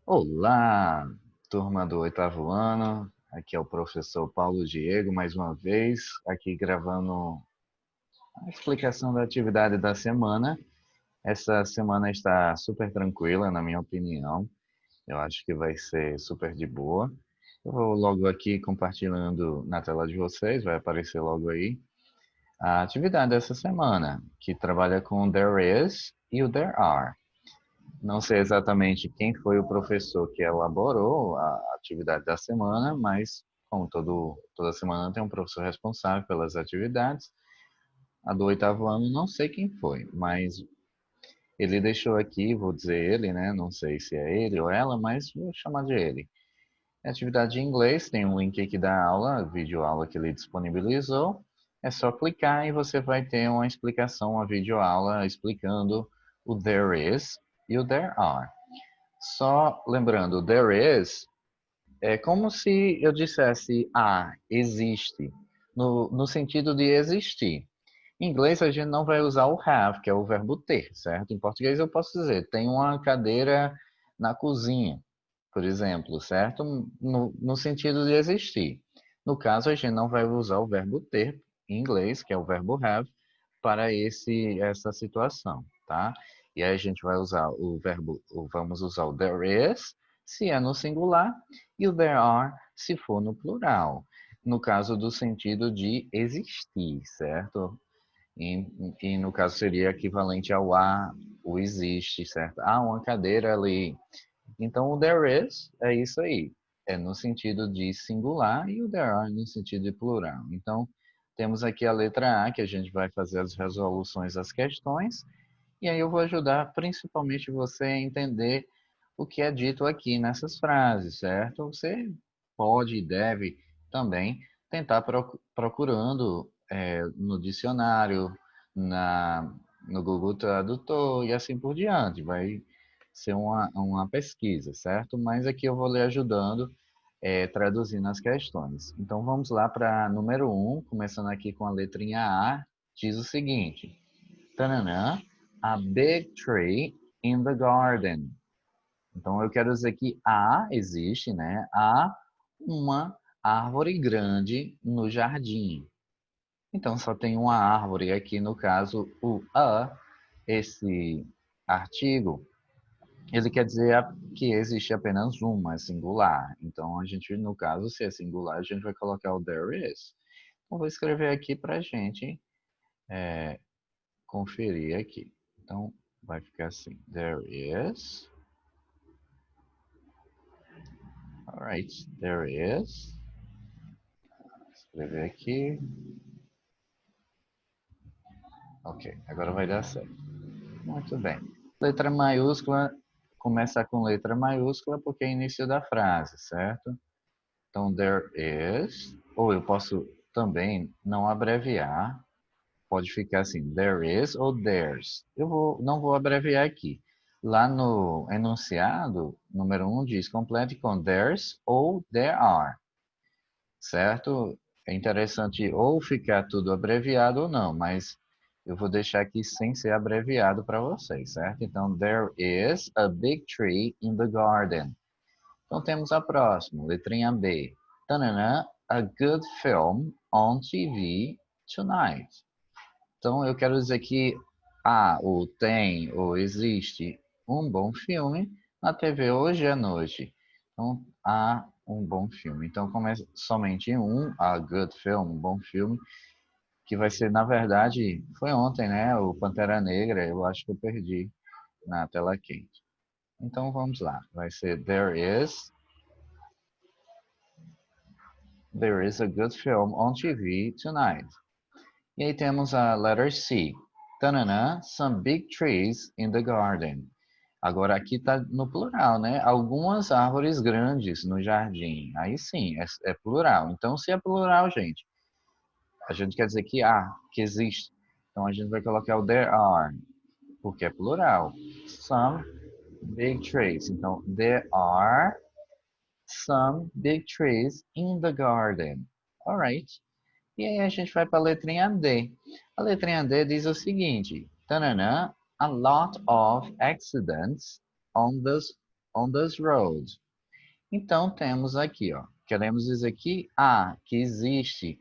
Olá, turma do oitavo ano. Aqui é o professor Paulo Diego, mais uma vez, aqui gravando a explicação da atividade da semana. Essa semana está super tranquila, na minha opinião. Eu acho que vai ser super de boa. Eu vou logo aqui compartilhando na tela de vocês, vai aparecer logo aí a atividade dessa semana, que trabalha com o there is e o there are. Não sei exatamente quem foi o professor que elaborou a atividade da semana, mas como toda semana tem um professor responsável pelas atividades. A do oitavo ano não sei quem foi, mas ele deixou aqui, vou dizer ele, né? Não sei se é ele ou ela, mas vou chamar de ele. É atividade de inglês, tem um link aqui da aula, videoaula que ele disponibilizou. É só clicar e você vai ter uma explicação, uma videoaula explicando o there is e o there are. Só lembrando, there is é como se eu dissesse existe, no sentido de existir. Em inglês a gente não vai usar o have, que é o verbo ter, certo? Em português eu posso dizer, tem uma cadeira na cozinha, por exemplo, certo? No sentido de existir. No caso, a gente não vai usar o verbo ter em inglês, que é o verbo have, para essa situação, tá? E aí a gente vai usar vamos usar o there is, se é no singular, e o there are, se for no plural. No caso do sentido de existir, certo? E no caso seria equivalente ao o existe, certo? Há uma cadeira ali. Então o there is é isso aí. É no sentido de singular e o there are no sentido de plural. Então temos aqui a letra A, que a gente vai fazer as resoluções das questões. E aí eu vou ajudar principalmente você a entender o que é dito aqui nessas frases, certo? Você pode e deve também tentar procurando no dicionário, no Google Tradutor e assim por diante. Vai ser uma pesquisa, certo? Mas aqui eu vou lhe ajudando, traduzindo as questões. Então vamos lá para número um, começando aqui com a letrinha A, diz o seguinte: tananã, a big tree in the garden. Então eu quero dizer que existe, né? Há uma árvore grande no jardim. Então só tem uma árvore aqui, no caso, esse artigo, ele quer dizer que existe apenas uma, é singular. Então a gente, no caso, se é singular, a gente vai colocar o there is. Então vou escrever aqui para a gente conferir aqui. Então vai ficar assim: there is. Alright, there is. Escrever aqui. Ok, agora vai dar certo. Muito bem. Letra maiúscula, começa com letra maiúscula porque é início da frase, certo? Então, there is. Ou eu posso também não abreviar. Pode ficar assim, there is ou there's. Não vou abreviar aqui. Lá no enunciado, número um diz complete com there's ou there are, certo? É interessante ou ficar tudo abreviado ou não, mas eu vou deixar aqui sem ser abreviado para vocês, certo? Então, there is a big tree in the garden. Então, temos a próxima, letrinha B. Tanana, a good film on TV tonight. Então, eu quero dizer que há, ou tem, ou existe um bom filme na TV hoje à noite. Então, há um bom filme. Então, começa somente a good film, um bom filme, que vai ser, na verdade, foi ontem, né? O Pantera Negra, eu acho que eu perdi na tela quente. Então, vamos lá. Vai ser there is a good film on TV tonight. E aí temos a letter C. Tanana, some big trees in the garden. Agora aqui está no plural, né? Algumas árvores grandes no jardim. Aí sim, é plural. Então, se é plural, gente, a gente quer dizer que existe. Então, a gente vai colocar o there are, porque é plural. Some big trees. Então, there are some big trees in the garden. Alright. E aí a gente vai para a letrinha D. A letrinha D diz o seguinte: tanana, a lot of accidents on on this road. Então, temos aqui, ó, queremos dizer que que existe.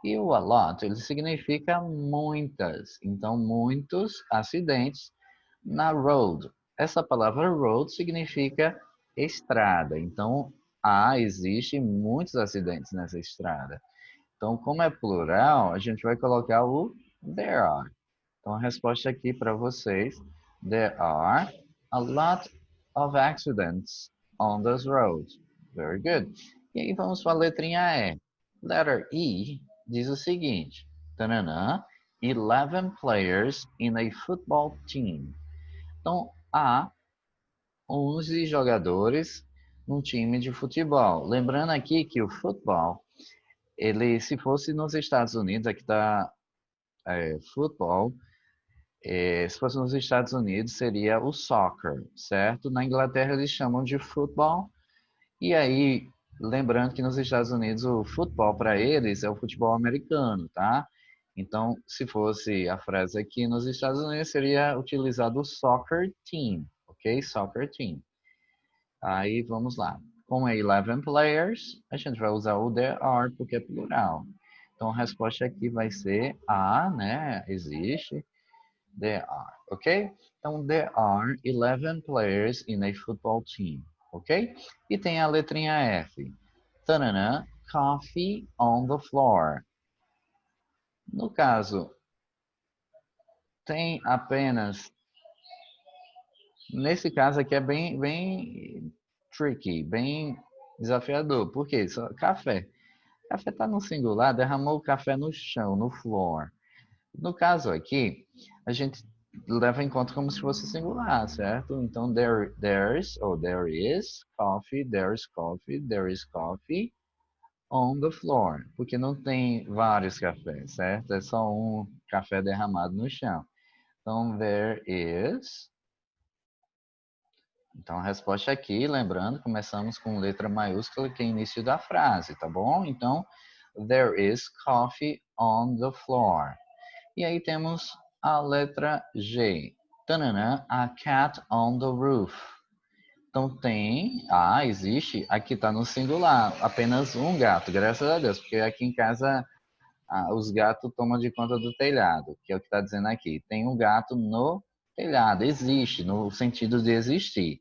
E o a lot, ele significa muitas. Então, muitos acidentes na road. Essa palavra road significa estrada. Então, existe muitos acidentes nessa estrada. Então, como é plural, a gente vai colocar o there are. Então, a resposta aqui para vocês, there are a lot of accidents on this road. Very good. E aí vamos para a letrinha E. Letter E diz o seguinte, tananã, 11 players in a football team. Então, há 11 jogadores num time de futebol. Lembrando aqui que o futebol, ele, se fosse nos Estados Unidos, aqui está futebol, se fosse nos Estados Unidos seria o soccer, certo? Na Inglaterra eles chamam de futebol. E aí, lembrando que nos Estados Unidos o futebol para eles é o futebol americano, tá? Então, se fosse a frase aqui nos Estados Unidos, seria utilizado o soccer team, ok? Soccer team. Aí, vamos lá. Como é 11 players, a gente vai usar o there are porque é plural. Então, a resposta aqui vai ser né? Existe. There are, ok? Então, there are 11 players in a football team, ok? E tem a letrinha F. Tanana, coffee on the floor. No caso, tem apenas... Nesse caso aqui é bem tricky, bem desafiador. Por quê? Só café. Café está no singular, derramou o café no chão, no floor. No caso aqui, a gente leva em conta como se fosse singular, certo? Então, there's ou there is coffee, there is coffee on the floor. Porque não tem vários cafés, certo? É só um café derramado no chão. Então, there is. Então, a resposta aqui, lembrando, começamos com letra maiúscula, que é início da frase, tá bom? Então, there is coffee on the floor. E aí temos a letra G. Tanana, a cat on the roof. Então tem, existe, aqui está no singular, apenas um gato, graças a Deus, porque aqui em casa os gatos tomam de conta do telhado, que é o que está dizendo aqui. Tem um gato no telhado, existe, no sentido de existir.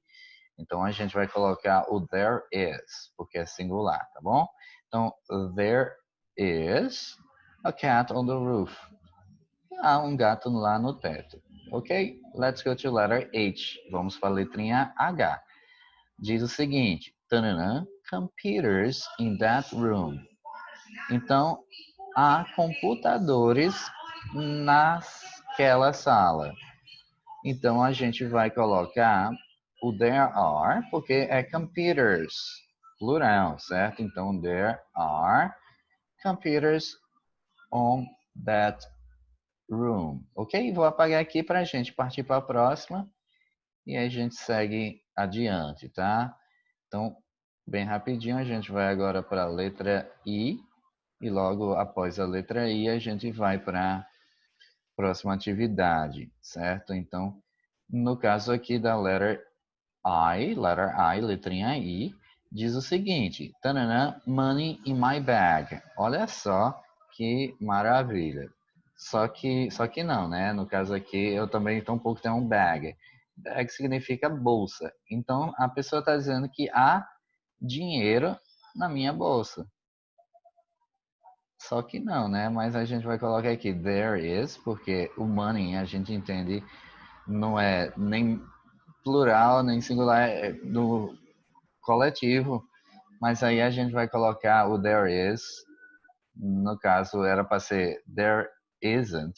Então a gente vai colocar o there is, porque é singular, tá bom? Então, there is a cat on the roof. Há um gato lá no teto. Ok? Let's go to letter H. Vamos para a letrinha H. Diz o seguinte, tanana, computers in that room. Então, há computadores naquela sala. Então, a gente vai colocar o there are, porque é computers, plural, certo? Então, there are computers on that room. Ok? Vou apagar aqui para a gente partir para a próxima e aí a gente segue adiante, tá? Então, bem rapidinho, a gente vai agora para a letra I e logo após a letra I a gente vai para a próxima atividade, certo? Então, no caso aqui da letter I, letrinha I, diz o seguinte, tanana, money in my bag. Olha só que maravilha. Só que não, né? No caso aqui, eu também tampouco tenho um bag. Bag significa bolsa. Então, a pessoa está dizendo que há dinheiro na minha bolsa. Só que não, né? Mas a gente vai colocar aqui there is, porque o money a gente entende não é nem plural, nem singular, é no coletivo. Mas aí a gente vai colocar o there is, no caso era para ser there isn't,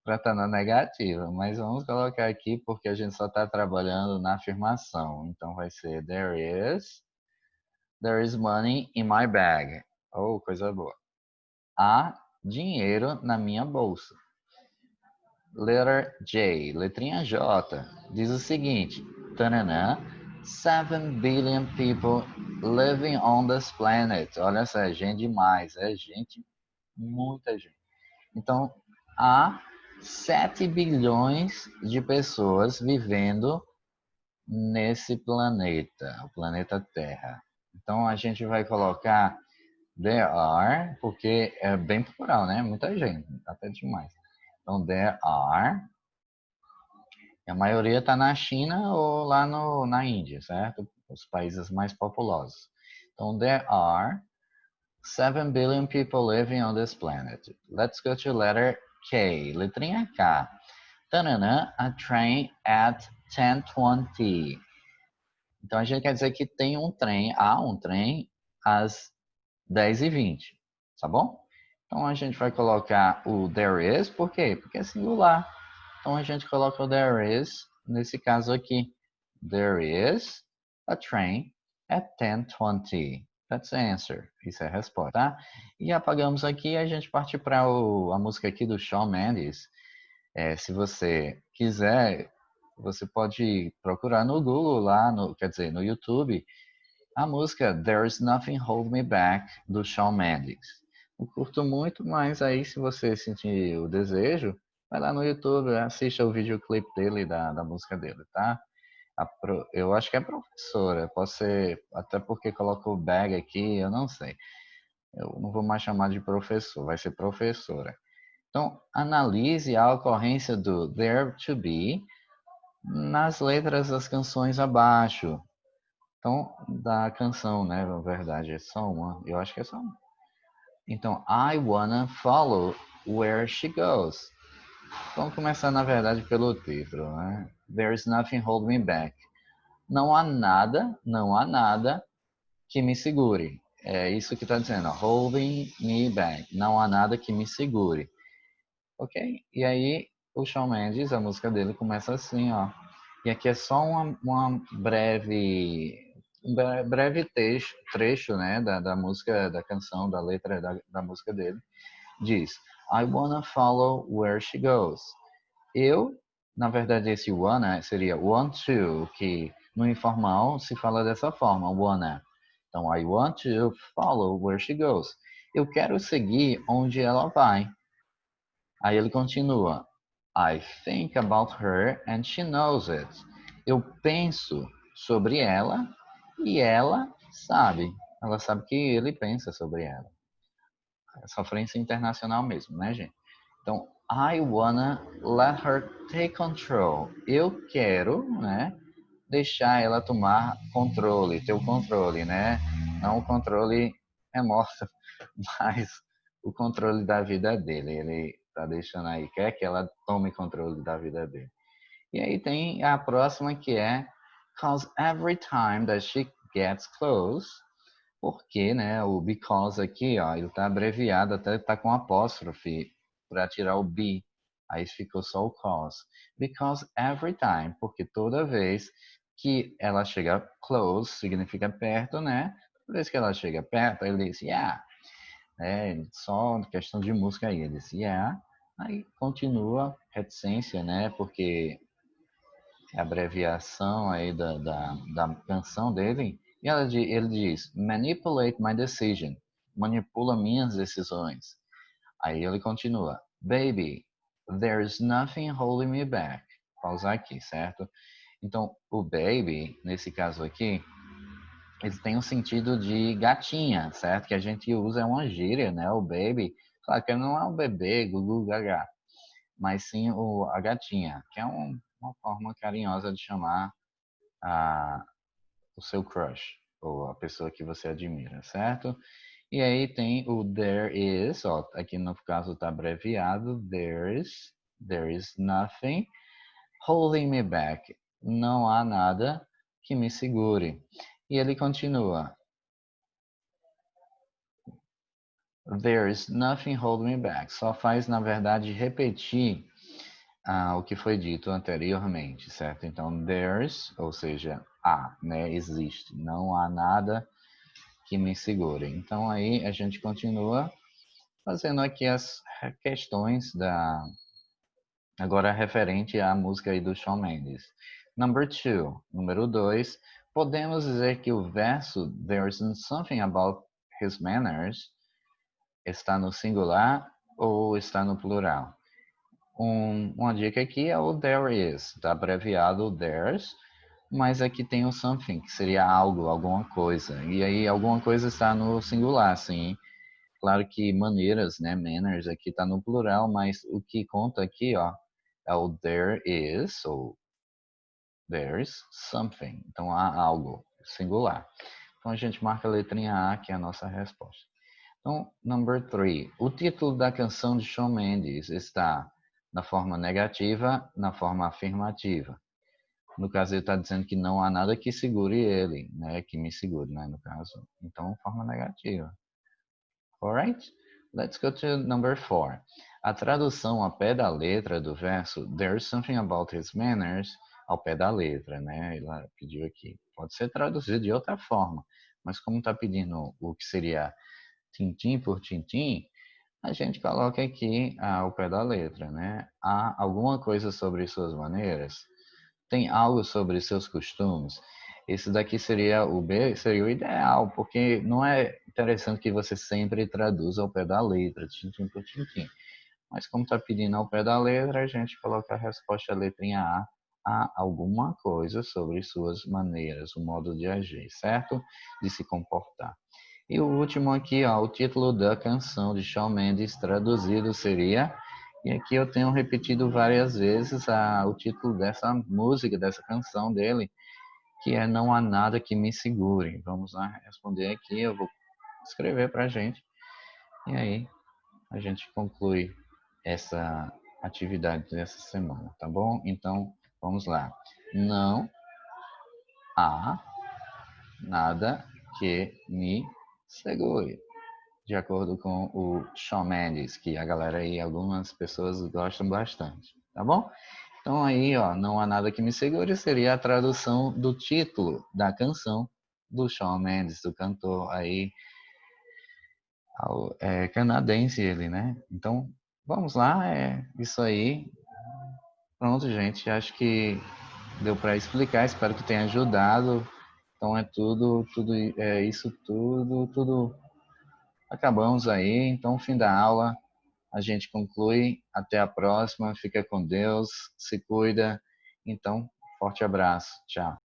para estar na negativa. Mas vamos colocar aqui porque a gente só está trabalhando na afirmação. Então vai ser there is money in my bag. Oh, coisa boa. Há dinheiro na minha bolsa. Letter J, letrinha J, diz o seguinte, tananã, 7 billion people living on this planet. Olha só, é gente demais, é gente, muita gente. Então, há 7 bilhões de pessoas vivendo nesse planeta, o planeta Terra. Então a gente vai colocar there are, porque é bem plural, né? Muita gente, até demais. Então there are, a maioria está na China ou lá na Índia, certo? Os países mais populosos. Então there are 7 billion people living on this planet. Let's go to letter K, letrinha K. Tanana, a train at 10:20. Então a gente quer dizer que tem há um trem às 10:20, tá bom? Então a gente vai colocar o there is, por quê? Porque é singular. Então a gente coloca o there is, nesse caso aqui. There is a train at 10:20. That's the answer. Isso é a resposta, tá? E apagamos aqui e a gente parte para a música aqui do Shawn Mendes. Se você quiser, você pode procurar no Google lá, quer dizer, no YouTube, a música There's Nothing Hold Me Back, do Shawn Mendes. Eu curto muito, mas aí se você sentir o desejo, vai lá no YouTube, assista o videoclipe dele, da música dele, tá? Eu acho que é professora, pode ser, até porque colocou bag aqui, eu não sei. Eu não vou mais chamar de professor, vai ser professora. Então, analise a ocorrência do there to be nas letras das canções abaixo. Então, da canção, né? Na verdade, é só uma. Eu acho que é só uma. Então, I wanna follow where she goes. Vamos começar, na verdade, pelo título, né? There's nothing hold me back. Não há nada que me segure. É isso que está dizendo, holding me back. Não há nada que me segure. Ok? E aí, o Shawn Mendes, a música dele começa assim, ó. E aqui é só uma breve trecho, né, da música, da canção, da letra da música dele. Diz, I wanna follow where she goes. Eu, na verdade, esse wanna seria want to, que no informal se fala dessa forma, wanna. Então, I want to follow where she goes. Eu quero seguir onde ela vai. Aí ele continua. I think about her and she knows it. Eu penso sobre ela e ela sabe. Ela sabe que ele pensa sobre ela. É sofrência internacional mesmo, né, gente? Então, I wanna let her take control. Eu quero, né, deixar ela tomar controle, ter o controle, né? Não o controle remoto, mas o controle da vida dele. Ele tá deixando aí, quer que ela tome controle da vida dele. E aí tem a próxima que é Cause every time that she gets close, porque, né, o because aqui, ó, ele tá abreviado, até tá com apóstrofe para tirar o be. Aí ficou só o cause. Because every time, porque toda vez que ela chega close, significa perto, né? Toda vez que ela chega perto, ele diz, yeah. Só questão de música aí, ele diz, yeah. Aí continua reticência, né? Porque é a abreviação aí da canção dele. E ele diz, manipulate my decision. Manipula minhas decisões. Aí ele continua, baby, there's nothing holding me back. Pausar aqui, certo? Então, o baby, nesse caso aqui, ele tem um sentido de gatinha, certo? Que a gente usa, é uma gíria, né? O baby, claro que não é o bebê, gugu, gaga, mas sim a gatinha, que é uma forma carinhosa de chamar a, o seu crush, ou a pessoa que você admira, certo? E aí tem o there is, ó, aqui no caso está abreviado, there is nothing holding me back. Não há nada que me segure. E ele continua, there is nothing holding me back. Só faz, na verdade, repetir o que foi dito anteriormente, certo? Então, there's, ou seja, há, né? Existe. Não há nada que me segure. Então, aí a gente continua fazendo aqui as questões agora referente à música aí do Shawn Mendes. Número 2, podemos dizer que o verso There's something about his manners está no singular ou está no plural? Uma dica aqui é o there is, está abreviado there's, mas aqui tem o something, que seria algo, alguma coisa. E aí alguma coisa está no singular, sim. Claro que maneiras, né, manners aqui está no plural, mas o que conta aqui, ó, é o there is, ou there's something. Então há algo, singular. Então a gente marca a letrinha A, que é a nossa resposta. Então, number 3. O título da canção de Shawn Mendes está na forma negativa, na forma afirmativa. No caso, ele está dizendo que não há nada que segure ele, né? Que me segure, né? No caso. Então, forma negativa. Alright? Let's go to number 4. A tradução ao pé da letra do verso There's something about his manners, ao pé da letra, né? Ela pediu aqui. Pode ser traduzido de outra forma, mas como está pedindo o que seria tintim por tintim, a gente coloca aqui ao pé da letra, né? Há alguma coisa sobre suas maneiras? Tem algo sobre seus costumes? Esse daqui seria o B, seria o ideal, porque não é interessante que você sempre traduza ao pé da letra, tintim por tintim. Mas como está pedindo ao pé da letra, a gente coloca a resposta a letrinha A, há alguma coisa sobre suas maneiras, o modo de agir, certo? De se comportar. E o último aqui, ó, o título da canção de Shawn Mendes traduzido seria, e aqui eu tenho repetido várias vezes o título dessa música, dessa canção dele, que é Não Há Nada Que Me Segure. Vamos lá responder aqui, eu vou escrever pra gente, e aí a gente conclui essa atividade dessa semana, tá bom? Então, vamos lá. Não há nada que me segure. De acordo com o Shawn Mendes, que a galera aí, algumas pessoas gostam bastante, tá bom? Então aí, ó, Não Há Nada Que Me Segure seria a tradução do título da canção do Shawn Mendes, do cantor aí canadense ele, né? Então, vamos lá, é isso aí. Pronto, gente, acho que deu para explicar, espero que tenha ajudado. Então é tudo é isso tudo acabamos aí. Então, fim da aula. A gente conclui. Até a próxima. Fica com Deus. Se cuida. Então, forte abraço. Tchau.